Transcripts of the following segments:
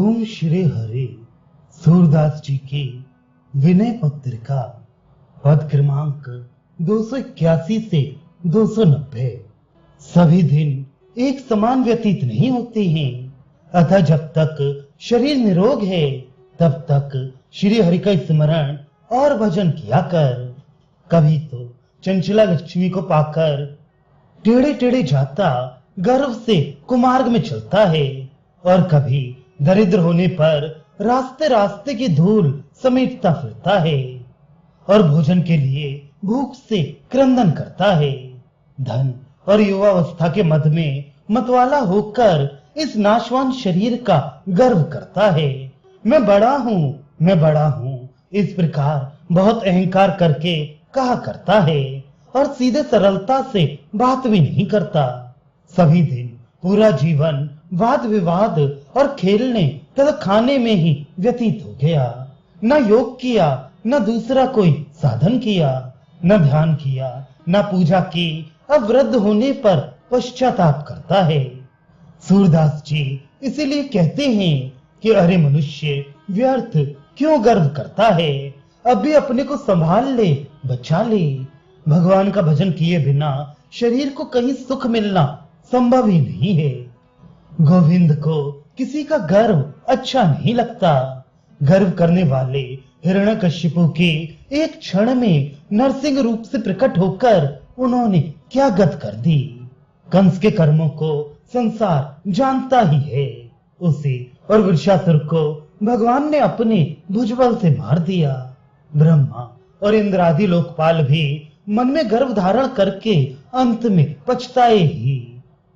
ओम श्री हरि। सूरदास जी की विनय पत्रिका, पद क्रमांक 281 से 290। सभी दिन एक समान व्यतीत नहीं होते हैं, अतः जब तक शरीर निरोग है तब तक श्री हरि का स्मरण और भजन किया कर। कभी तो चंचला लक्ष्मी को पाकर टेढ़े टेढ़े जाता गर्व से कुमार्ग में चलता है, और कभी दरिद्र होने पर रास्ते रास्ते की धूल समेटता फिरता है, और भोजन के लिए भूख से क्रंदन करता है। धन और युवावस्था के मद में मतवाला होकर इस नाशवान शरीर का गर्व करता है। मैं बड़ा हूँ, मैं बड़ा हूँ, इस प्रकार बहुत अहंकार करके कहा करता है, और सीधे सरलता से बात भी नहीं करता। सभी दिन पूरा जीवन वाद विवाद और खेलने तथा खाने में ही व्यतीत हो गया। न योग किया, न दूसरा कोई साधन किया, न ध्यान किया, न पूजा की। अब वृद्ध होने पर पश्चाताप करता है। सूरदास जी इसीलिए कहते हैं कि अरे मनुष्य, व्यर्थ क्यों गर्व करता है, अभी अपने को संभाल ले, बचा ले। भगवान का भजन किए बिना शरीर को कहीं सुख मिलना संभव ही नहीं है। गोविंद को किसी का गर्व अच्छा नहीं लगता। गर्व करने वाले हिरण्यकशिपु की एक क्षण में नरसिंह रूप से प्रकट होकर उन्होंने क्या गत कर दी। कंस के कर्मों को संसार जानता ही है। उसे और वृषासुर को भगवान ने अपने भुजबल से मार दिया। ब्रह्मा और इंद्रादि लोकपाल भी मन में गर्व धारण करके अंत में पछताए ही।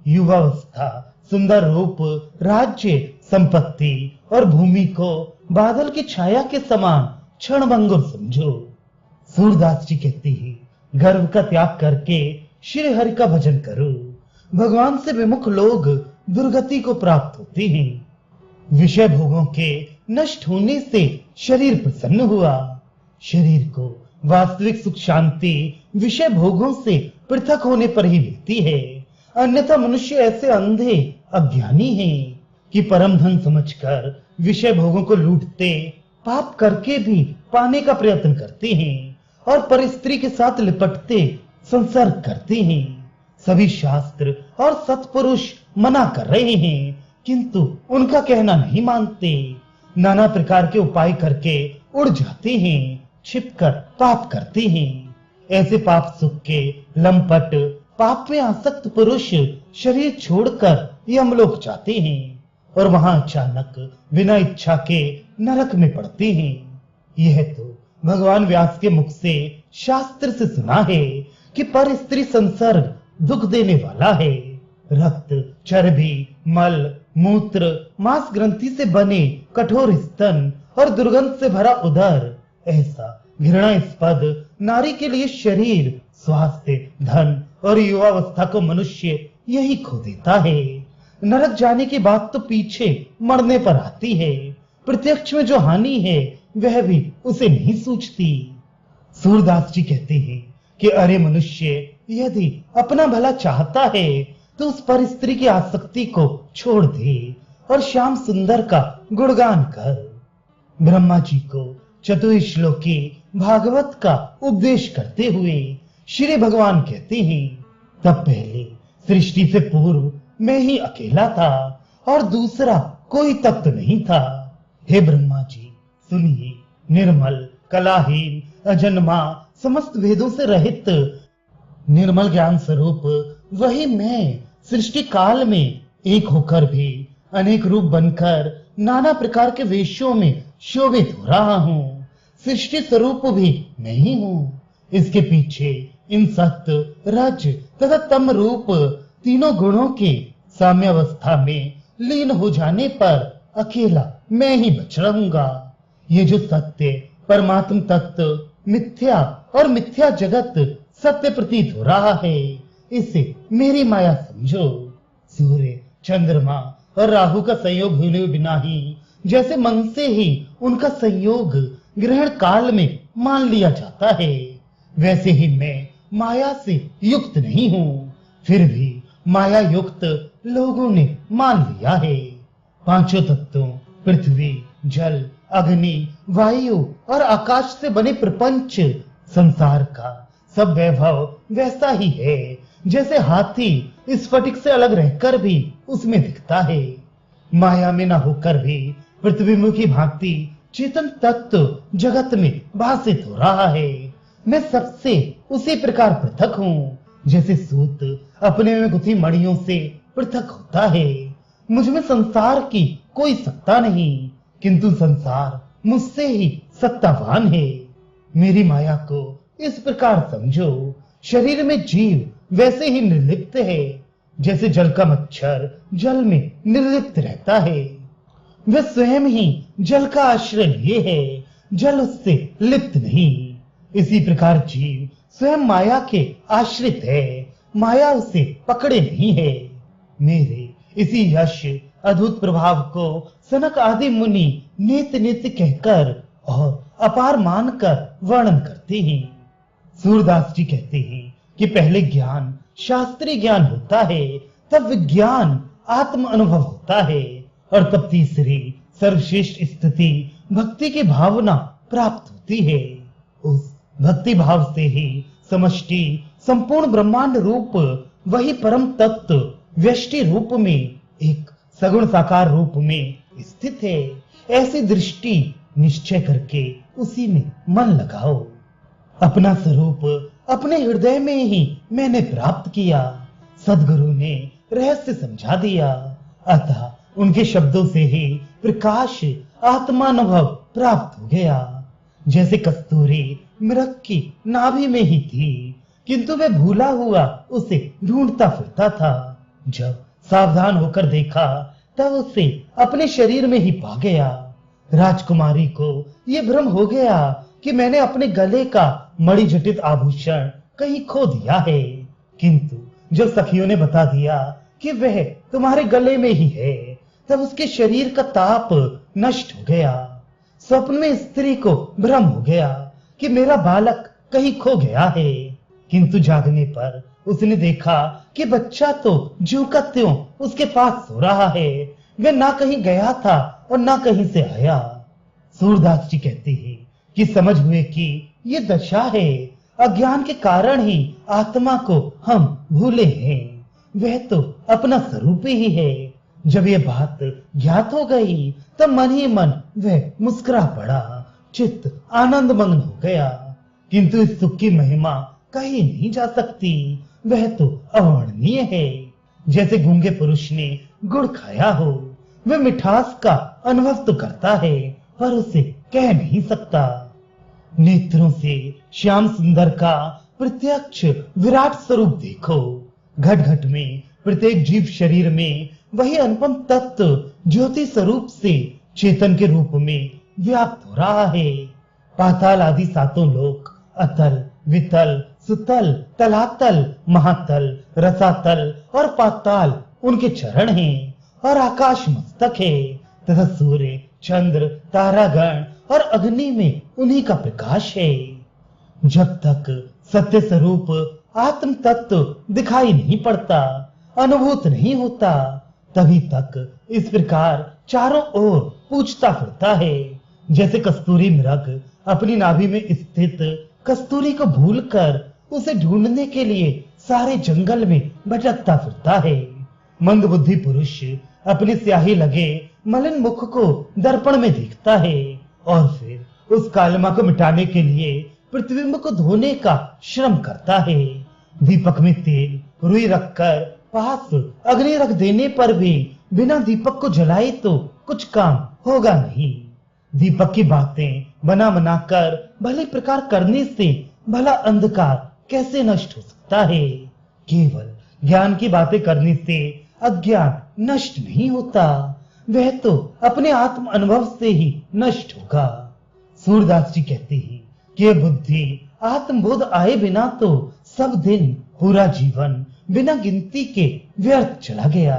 युवावस्था, सुंदर रूप, राज्य, संपत्ति और भूमि को बादल की छाया के समान क्षणभंगुर समझो। सूरदास जी कहते हैं, गर्व का त्याग करके श्री हरि का भजन करो। भगवान से विमुख लोग दुर्गति को प्राप्त होते हैं। विषय भोगों के नष्ट होने से शरीर प्रसन्न हुआ। शरीर को वास्तविक सुख शांति विषय भोगों से पृथक होने पर ही मिलती है। अन्यथा मनुष्य ऐसे अंधे अज्ञानी हैं कि परम धन समझकर विषय भोगों को लूटते, पाप करके भी पाने का प्रयत्न करते हैं, और पर स्त्री के साथ लिपटते संसर्ग करते हैं। सभी शास्त्र और सत्पुरुष मना कर रहे हैं, किंतु उनका कहना नहीं मानते। नाना प्रकार के उपाय करके उड़ जाते हैं, छिपकर पाप करते हैं। ऐसे पाप सुख के लंपट, पाप में आसक्त पुरुष शरीर छोड़कर यमलोक जाते हैं, और वहां अचानक बिना इच्छा के नरक में पड़ते हैं। यह तो भगवान व्यास के मुख से शास्त्र से सुना है कि पर स्त्री संसर्ग दुख देने वाला है। रक्त, चर्बी, मल, मूत्र, मांस ग्रंथि से बने कठोर स्तन और दुर्गंध से भरा उदर, ऐसा घृणास्पद नारी के लिए शरीर, स्वास्थ्य, धन और युवावस्था को मनुष्य यही खो देता है। नरक जाने की बात तो पीछे मरने पर आती है। प्रत्यक्ष में जो हानि है वह भी उसे नहीं सूझती। सूरदास जी कहते हैं कि अरे मनुष्य, यदि अपना भला चाहता है तो उस पर स्त्री की आसक्ति को छोड़ दे और श्याम सुंदर का गुणगान कर। ब्रह्मा जी को चतुश्लोकी भागवत का उपदेश करते हुए श्री भगवान कहते हैं, तब पहले सृष्टि से पूर्व मैं ही अकेला था और दूसरा कोई तत्व नहीं था। हे ब्रह्मा जी, सुनिए। निर्मल, कलाहीन, अजन्मा, समस्त भेदों से रहित निर्मल ज्ञान स्वरूप वही मैं सृष्टि काल में एक होकर भी अनेक रूप बनकर नाना प्रकार के वेशों में शोभित हो रहा हूँ। सृष्टि स्वरूप भी मैं ही हूँ। इसके पीछे इन सत्य, रज तथा तम रूप तीनों गुणों के साम्यावस्था में लीन हो जाने पर अकेला मैं ही बच रहूंगा। ये जो सत्य परमात्म तत्व मिथ्या और मिथ्या जगत सत्य प्रतीत हो रहा है, इसे मेरी माया समझो। सूर्य, चंद्रमा और राहु का संयोग हुए बिना ही जैसे मन से ही उनका संयोग ग्रहण काल में मान लिया जाता है, वैसे ही मैं माया से युक्त नहीं हूँ, फिर भी माया युक्त लोगों ने मान लिया है। पांचों तत्वों पृथ्वी, जल, अग्नि, वायु और आकाश से बने प्रपंच संसार का सब वैभव वैसा ही है जैसे हाथी स्फटिक से अलग रहकर भी उसमें दिखता है। माया में न होकर भी पृथ्वी मुखी भांति चेतन तत्व जगत में भासित हो रहा है। मैं सबसे उसी प्रकार पृथक हूँ जैसे सूत अपने में गुथी मणियों से पृथक होता है। मुझ में संसार की कोई सत्ता नहीं, किंतु संसार मुझसे ही सत्तावान है। मेरी माया को इस प्रकार समझो, शरीर में जीव वैसे ही निर्लिप्त है जैसे जल का मच्छर जल में निर्लिप्त रहता है। वह स्वयं ही जल का आश्रय लिए है, जल उससे लिप्त नहीं। इसी प्रकार जीव स्वयं माया के आश्रित है, माया उसे पकड़े नहीं है। मेरे इसी यश अद्भुत प्रभाव को सनक आदि मुनि नित नित कहकर और अपार मानकर वर्णन करते हैं। सूरदास जी कहते हैं कि पहले ज्ञान शास्त्रीय ज्ञान होता है, तब विज्ञान आत्म अनुभव होता है और तब तीसरी सर्वश्रेष्ठ स्थिति भक्ति की भावना प्राप्त होती है। उस भक्ति भाव से ही समष्टि संपूर्ण ब्रह्मांड रूप वही परम तत्व व्यष्टि रूप में एक सगुण साकार रूप में स्थित है। ऐसी दृष्टि निश्चय करके उसी में मन लगाओ। अपना स्वरूप अपने हृदय में ही मैंने प्राप्त किया। सदगुरु ने रहस्य समझा दिया, अतः उनके शब्दों से ही प्रकाश आत्मानुभव प्राप्त हो गया। जैसे कस्तूरी मृग की नाभि में ही थी, किंतु वह भूला हुआ उसे ढूंढता फिरता था। जब सावधान होकर देखा तब उसे अपने शरीर में ही पा गया। राजकुमारी को यह भ्रम हो गया कि मैंने अपने गले का मणिजटित आभूषण कहीं खो दिया है, किंतु जब सखियों ने बता दिया कि वह तुम्हारे गले में ही है, तब उसके शरीर का ताप नष्ट हो गया। स्वप्न में स्त्री को भ्रम हो गया कि मेरा बालक कहीं खो गया है, किंतु जागने पर उसने देखा कि बच्चा तो ज्यों का त्यों उसके पास सो रहा है। वह ना कहीं गया था और ना कहीं से आया। सूरदास जी कहते हैं कि समझ हुए कि ये दशा है, अज्ञान के कारण ही आत्मा को हम भूले हैं। वह तो अपना स्वरूप ही है। जब ये बात ज्ञात हो गई तब मन ही मन वह मुस्कुरा पड़ा, चित्त आनंद मग्न हो गया। किंतु इस सुख की महिमा कही नहीं जा सकती, वह तो अवर्णनीय है। जैसे गूंगे पुरुष ने गुड़ खाया हो, वह मिठास का अनुभव तो करता है पर उसे कह नहीं सकता। नेत्रों से श्याम सुंदर का प्रत्यक्ष विराट स्वरूप देखो। घट घट में प्रत्येक जीव शरीर में वही अनुपम तत्व ज्योति स्वरूप से चेतन के रूप में व्याप्त हो रहा है। पाताल आदि सातों लोक, अतल, वितल, सुतल, तलातल, महातल, रसातल और पाताल उनके चरण हैं और आकाश मस्तक है तथा सूर्य, चंद्र, तारागण और अग्नि में उन्हीं का प्रकाश है। जब तक सत्य स्वरूप आत्म तत्व दिखाई नहीं पड़ता, अनुभूत नहीं होता, तभी तक इस प्रकार चारों ओर पूछता फिरता है। जैसे कस्तूरी मृग अपनी नाभि में स्थित कस्तूरी को भूलकर उसे ढूंढने के लिए सारे जंगल में भटकता फिरता है। मंदबुद्धि पुरुष अपनी स्याही लगे मलिन मुख को दर्पण में देखता है और फिर उस कालिमा को मिटाने के लिए प्रतिबिंब को धोने का श्रम करता है। दीपक में तेल रुई रखकर पास अग्नि रख देने पर भी बिना दीपक को जलाए तो कुछ काम होगा नहीं। दीपक की बातें बना बनाकर भले प्रकार करने से भला अंधकार कैसे नष्ट हो सकता है। केवल ज्ञान की बातें करने से अज्ञान नष्ट नहीं होता, वह तो अपने आत्म अनुभव से ही नष्ट होगा। सूरदास जी कहते हैं कि यह बुद्धि आत्मबोध आए बिना तो सब दिन पूरा जीवन बिना गिनती के व्यर्थ चला गया।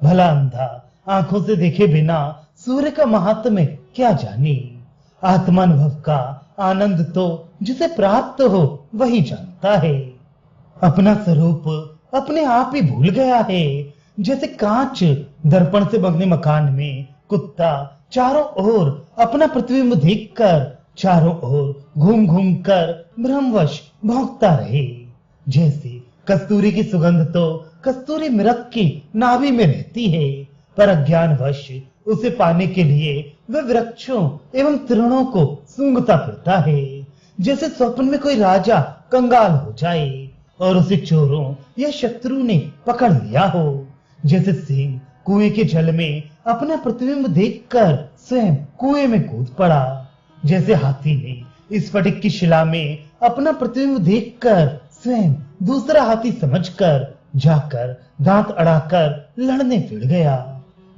भला अंधा आंखों से देखे बिना सूर्य का महात्म्य क्या जाने। आत्मानुभव का आनंद तो जिसे प्राप्त हो वही जानता है। अपना स्वरूप अपने आप ही भूल गया है। जैसे कांच दर्पण से बने मकान में कुत्ता चारों ओर अपना प्रतिबिंब देखकर चारों ओर घूम घूम कर भ्रमवश भौंकता रहे। जैसे कस्तूरी की सुगंध तो कस्तूरी मृग की नाभि में रहती है, पर अज्ञानवश उसे पाने के लिए वह वृक्षों एवं तृणों को सूंघता फिरता है। जैसे स्वप्न में कोई राजा कंगाल हो जाए और उसे चोरों या शत्रु ने पकड़ लिया हो। जैसे सिंह कुएं के जल में अपना प्रतिबिंब देखकर स्वयं कुएं में कूद पड़ा। जैसे हाथी ने स्फटिक की शिला में अपना प्रतिबिंब देखकर स्वयं दूसरा हाथी समझकर जाकर दांत अड़ाकर लड़ने भिड़ गया।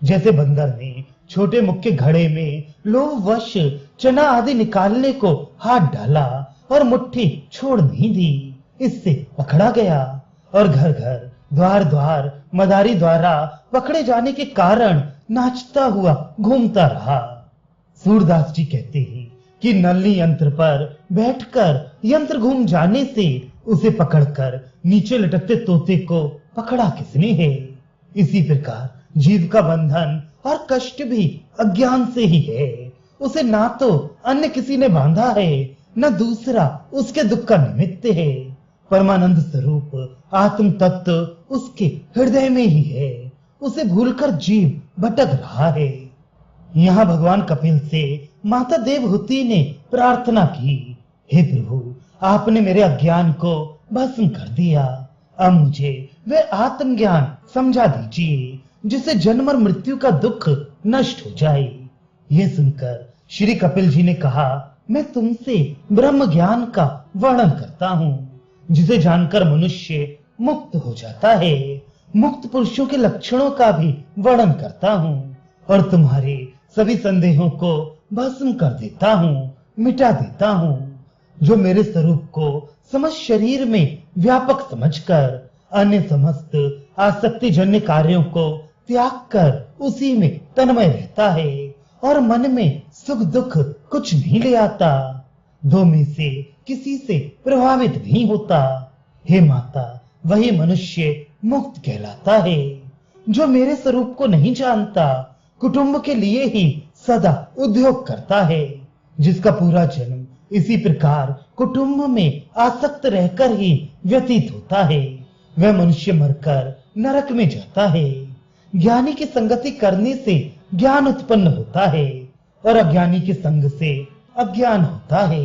जैसे बंदर ने छोटे मुक्के घड़े में लोभवश चना आदि निकालने को हाथ डाला और मुट्ठी छोड़ नहीं दी, इससे पकड़ा गया और घर घर द्वार द्वार मदारी द्वारा पकड़े जाने के कारण नाचता हुआ घूमता रहा। सूरदास जी कहते हैं कि नलनी यंत्र पर बैठकर यंत्र घूम जाने से उसे पकड़कर नीचे लटकते तोते को पकड़ा किसने है। इसी प्रकार जीव का बंधन और कष्ट भी अज्ञान से ही है। उसे ना तो अन्य किसी ने बांधा है, न दूसरा उसके दुख का निमित्त है। परमानंद स्वरूप आत्म तत्व उसके हृदय में ही है। उसे भूलकर जीव भटक रहा है। यहाँ भगवान कपिल से माता देवहूति ने प्रार्थना की, हे प्रभु, आपने मेरे अज्ञान को भस्म कर दिया। अब मुझे वह आत्मज्ञान समझा दीजिए जिससे जन्म और मृत्यु का दुख नष्ट हो जाए। यह सुनकर श्री कपिल जी ने कहा, मैं तुमसे ब्रह्म ज्ञान का वर्णन करता हूँ, जिसे जानकर मनुष्य मुक्त हो जाता है। मुक्त पुरुषों के लक्षणों का भी वर्णन करता हूँ और तुम्हारे सभी संदेहों को भस्म कर देता हूँ, मिटा देता हूँ। जो मेरे स्वरूप को समस्त शरीर में व्यापक समझकर अन्य समस्त आसक्ति जन्य कार्यों को त्याग कर उसी में तन्मय रहता है और मन में सुख दुख कुछ नहीं ले आता, दो में से किसी से प्रभावित नहीं होता। हे माता, वही मनुष्य मुक्त कहलाता है। जो मेरे स्वरूप को नहीं जानता, कुटुंब के लिए ही सदा उद्योग करता है, जिसका पूरा जन्म इसी प्रकार कुटुंब में आसक्त रहकर ही व्यतीत होता है, वह मनुष्य मरकर नरक में जाता है। ज्ञानी की संगति करने से ज्ञान उत्पन्न होता है और अज्ञानी के संग से अज्ञान होता है।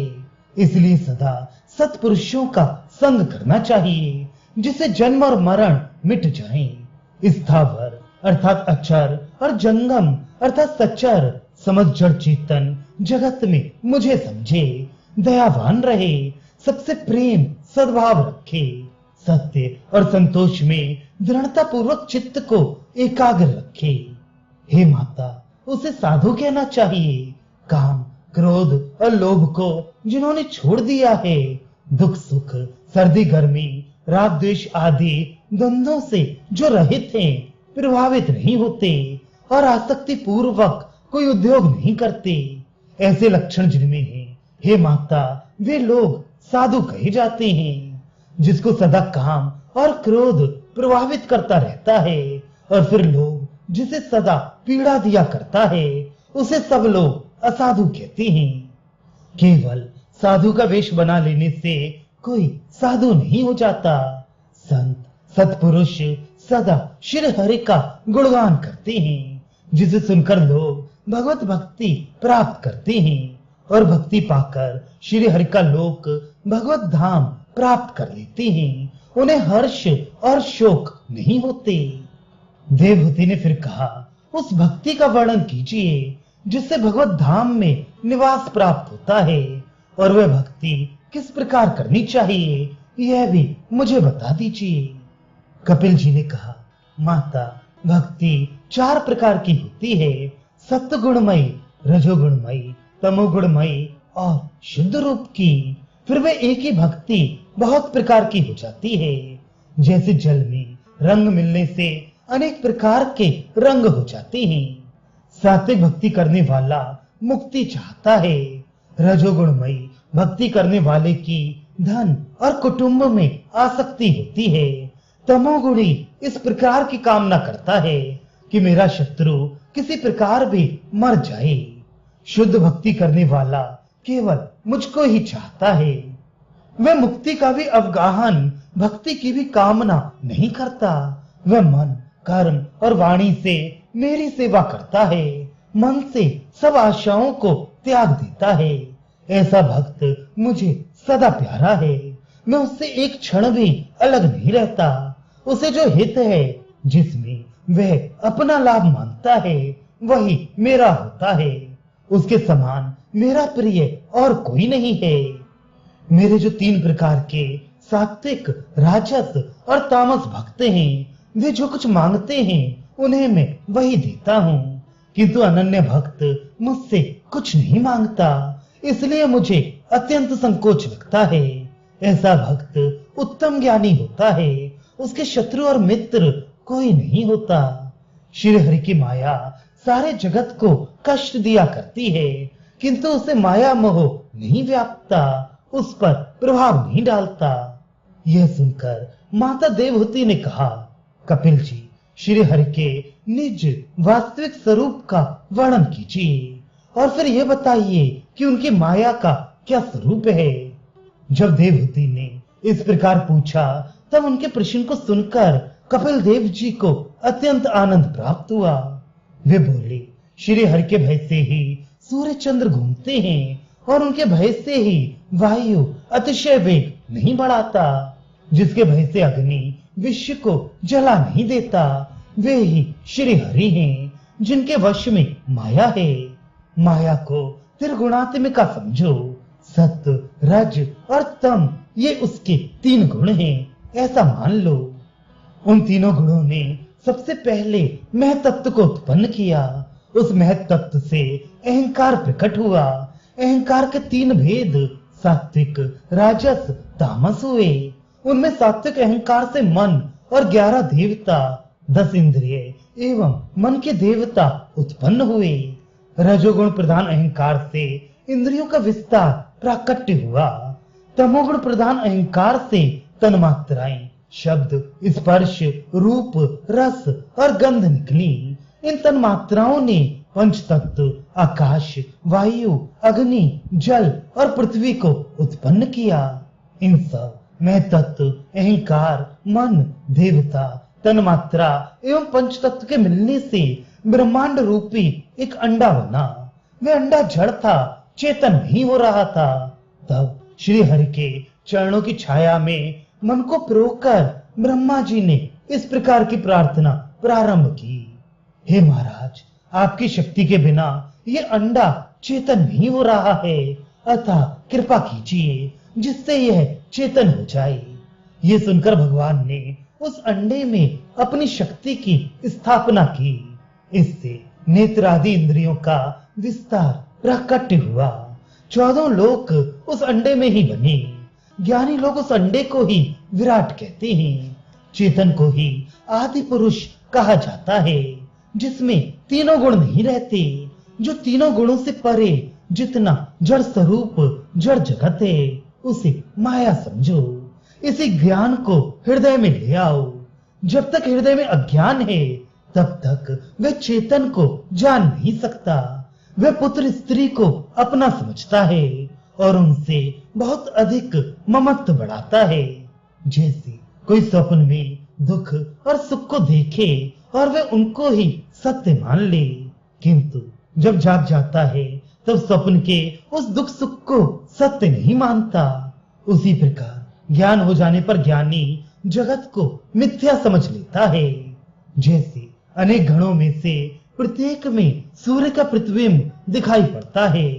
इसलिए सदा सत्पुरुषों का संग करना चाहिए, जिससे जन्म और मरण मिट जाएं। स्थावर अर्थात अचर और जंगम अर्थात सचर समझ जड़ चेतन जगत में मुझे समझे, दयावान रहे, सबसे प्रेम सद्भाव रखे, सत्य और संतोष में दृढ़ता पूर्वक चित्त को एकाग्र रखे। हे माता, उसे साधु कहना चाहिए। काम क्रोध और लोभ को जिन्होंने छोड़ दिया है, दुख सुख सर्दी गर्मी राग द्वेष आदि द्वंद्वों से जो रहित हैं, प्रभावित नहीं होते और आसक्ति पूर्वक कोई उद्योग नहीं करते, ऐसे लक्षण जिनमें हैं, हे माता, वे लोग साधु कहे जाते हैं। जिसको सदा काम और क्रोध प्रभावित करता रहता है और फिर लोग जिसे सदा पीड़ा दिया करता है, उसे सब लोग असाधु कहते हैं। केवल साधु का वेश बना लेने से कोई साधु नहीं हो जाता। संत सत्पुरुष सदा श्री हरि का गुणगान करते हैं, जिसे सुनकर लोग भगवत भक्ति प्राप्त करते हैं और भक्ति पाकर श्री हरि का लोक भगवत धाम प्राप्त कर लेते हैं। उन्हें हर्ष और शोक नहीं होते। देवहूति ने फिर कहा, उस भक्ति का वर्णन कीजिए जिससे भगवत धाम में निवास प्राप्त होता है, और वह भक्ति किस प्रकार करनी चाहिए यह भी मुझे बता दीजिए। कपिल जी ने कहा, माता, भक्ति 4 प्रकार की होती है, सत्वगुणमयी, रजोगुणमयी, तमोगुणमयी और शुद्ध रूप की। फिर वे एक ही भक्ति बहुत प्रकार की हो जाती है। जैसे जल में रंग मिलने से अनेक प्रकार के रंग हो जाते हैं। सात्विक भक्ति करने वाला मुक्ति चाहता है। रजोगुणमयी भक्ति करने वाले की धन और कुटुंब में आसक्ति होती है। तमोगुणी इस प्रकार की कामना करता है कि मेरा शत्रु किसी प्रकार भी मर जाए। शुद्ध भक्ति करने वाला केवल मुझको ही चाहता है। वह मुक्ति का भी अवगाहन, भक्ति की भी कामना नहीं करता। वह मन, कर्म और वाणी से मेरी सेवा करता है, मन से सब आशाओं को त्याग देता है। ऐसा भक्त मुझे सदा प्यारा है। मैं उससे एक क्षण भी अलग नहीं रहता। उसे जो हित है, जिसमें वह अपना लाभ मानता है, वही मेरा होता है। उसके समान मेरा प्रिय और कोई नहीं है। मेरे जो 3 प्रकार के सात्विक, राजस और तामस भक्त हैं, वे जो कुछ मांगते हैं उन्हें मैं वही देता हूँ। किंतु अनन्य भक्त मुझसे कुछ नहीं मांगता, इसलिए मुझे अत्यंत संकोच लगता है। ऐसा भक्त उत्तम ज्ञानी होता है, उसके शत्रु और मित्र कोई नहीं होता। श्री हरि की माया सारे जगत को कष्ट दिया करती है, किंतु उसे माया मोह नहीं व्यापता, उस पर प्रभाव नहीं डालता। यह सुनकर माता देवहूति ने कहा, कपिल जी, श्री हरि के निज वास्तविक स्वरूप का वर्णन कीजिए और फिर यह बताइए कि उनकी माया का क्या स्वरूप है। जब देवहूति ने इस प्रकार पूछा, तब उनके प्रश्न को सुनकर कपिल देव जी को अत्यंत आनंद प्राप्त हुआ। वे बोले, श्री हरि के भय से ही सूर्य चंद्र घूमते हैं और उनके भय से ही वायु अतिशय वेग नहीं बढ़ाता। जिसके भय से अग्नि विश्व को जला नहीं देता, वे ही श्री हरि हैं, जिनके वश में माया है। माया को त्रिगुणात्मिका समझो। सत्व, रज और तम ये उसके 3 गुण हैं, ऐसा मान लो। उन तीनों गुणों ने सबसे पहले महतत्व को उत्पन्न किया। उस महतत्व से अहंकार प्रकट हुआ। अहंकार के 3 भेद सात्विक, राजस, तामस हुए। उनमें सात्विक अहंकार से मन और 11 देवता, 10 इंद्रिय एवं मन के देवता उत्पन्न हुए। रजोगुण प्रधान अहंकार से इंद्रियों का विस्तार प्राकट्य हुआ। तमोगुण प्रधान अहंकार से तन्मात्राएं, शब्द, स्पर्श, रूप, रस और गंध निकली। इन तन्मात्राओं ने पंच तत्व आकाश, वायु, अग्नि, जल और पृथ्वी को उत्पन्न किया। इन सब में तत्व, अहंकार, मन, देवता, तन्मात्रा एवं पंच तत्व के मिलने से ब्रह्मांड रूपी एक अंडा बना। वह अंडा जड़ था, चेतन नहीं हो रहा था। तब श्री हरि के चरणों की छाया में मन को प्रोकर ब्रह्मा जी ने इस प्रकार की प्रार्थना प्रारंभ की, हे महाराज, आपकी शक्ति के बिना ये अंडा चेतन नहीं हो रहा है, अतः कृपा कीजिए जिससे यह चेतन हो जाए। ये सुनकर भगवान ने उस अंडे में अपनी शक्ति की स्थापना की। इससे नेत्र आदि इंद्रियों का विस्तार प्राकट्य हुआ। 14 लोक उस अंडे में ही बने। ज्ञानी लोग उस अंडे को ही विराट कहते हैं। चेतन को ही आदि पुरुष कहा जाता है, जिसमें तीनों गुण नहीं रहते। जो तीनों गुणों से परे जितना जड़ स्वरूप जड़ जगत है, उसे माया समझो। इसी ज्ञान को हृदय में ले आओ। जब तक हृदय में अज्ञान है, तब तक वह चेतन को जान नहीं सकता। वह पुत्र स्त्री को अपना समझता है और उनसे बहुत अधिक ममत्व बढ़ाता है। जैसे कोई स्वप्न में दुख और सुख को देखे और वह उनको ही सत्य मान ले, किंतु जब जाग जाता है तब स्वप्न के उस दुख सुख को सत्य नहीं मानता। उसी प्रकार ज्ञान हो जाने पर ज्ञानी जगत को मिथ्या समझ लेता है। जैसे अनेक घड़ों में से प्रत्येक में सूर्य का प्रतिबिंब दिखाई पड़ता है,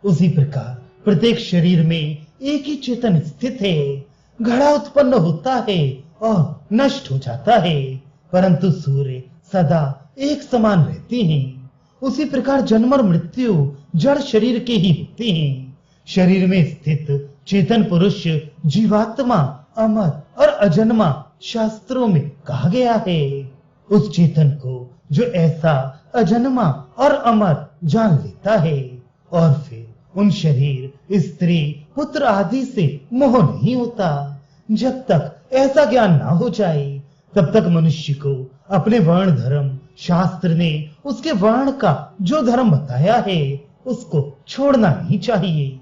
उसी प्रकार प्रत्येक शरीर में एक ही चेतन स्थित है। घड़ा उत्पन्न होता है और नष्ट हो जाता है, परंतु सूर्य सदा एक समान रहते हैं। उसी प्रकार जन्म और मृत्यु जड़ शरीर के ही होते हैं। शरीर में स्थित चेतन पुरुष जीवात्मा अमर और अजन्मा शास्त्रों में कहा गया है। उस चेतन को जो ऐसा अजन्मा और अमर जान लेता है और फिर उन शरीर, स्त्री, पुत्र आदि से मोह नहीं होता। जब तक ऐसा ज्ञान ना हो जाए, तब तक मनुष्य को अपने वर्ण धर्म शास्त्र ने उसके वर्ण का जो धर्म बताया है उसको छोड़ना नहीं चाहिए।